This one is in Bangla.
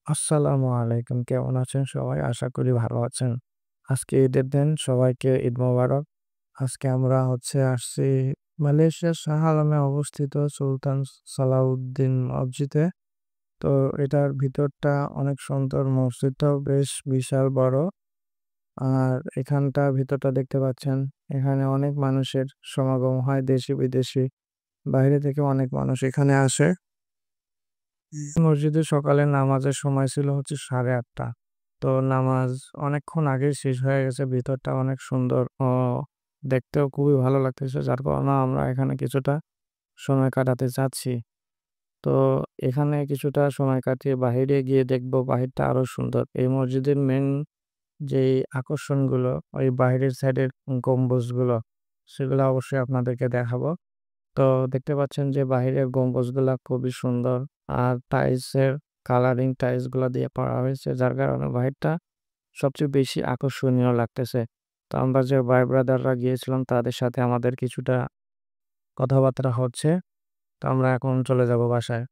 আসসালামু আলাইকুম। কেমন আছেন সবাই? আশা করি ভালো আছেন। আজকে ঈদের দিন। সবাইকে ঈদ মোবারক। আজকে আমরা আসছি মালয়েশিয়ার শাহ আলমে অবস্থিত সুলতান সালাউদ্দিন মসজিদে। তো এটার ভিতরটা অনেক সুন্দর। মসজিদটাও বেশ বিশাল বড়। আর ভিতরটা দেখতে পাচ্ছেন। এখানে অনেক মানুষের সমাগম হয়, দেশি বিদেশি। বাইরে থেকে অনেক মানুষ এখানে আসে। মসজিদে সকালে নামাজের সময় ছিল 8:30। তো নামাজ অনেকক্ষণ আগেই শেষ হয়ে গেছে। ভিতরটা অনেক সুন্দর ও দেখতেও খুবই ভালো লাগতেছে। যার কারণে আমরা এখানে কিছুটা সময় কাটাতে চাচ্ছি। তো এখানে কিছুটা সময় কাটিয়ে বাহিরে গিয়ে দেখবো বাহিরটা আরো সুন্দর। এই মসজিদের মেইন যেই আকর্ষণগুলো, ওই বাহিরের সাইডের গম্বুজগুলো, সেগুলো অবশ্যই আপনাদেরকে দেখাবো। তো দেখতে পাচ্ছেন যে বাহিরের গম্বুজগুলা খুবই সুন্দর। আর টাইলস গুলা দিয়ে করা হয়েছে, যার কারণে বাহিরটা সবচেয়ে বেশি আকর্ষণীয় লাগতেছে। তো আমরা যে ভাই ব্রাদাররা গিয়েছিলাম তাদের সাথে আমাদের কিছুটা কথাবার্তা হচ্ছে। তো আমরা এখন চলে যাব বাসায়।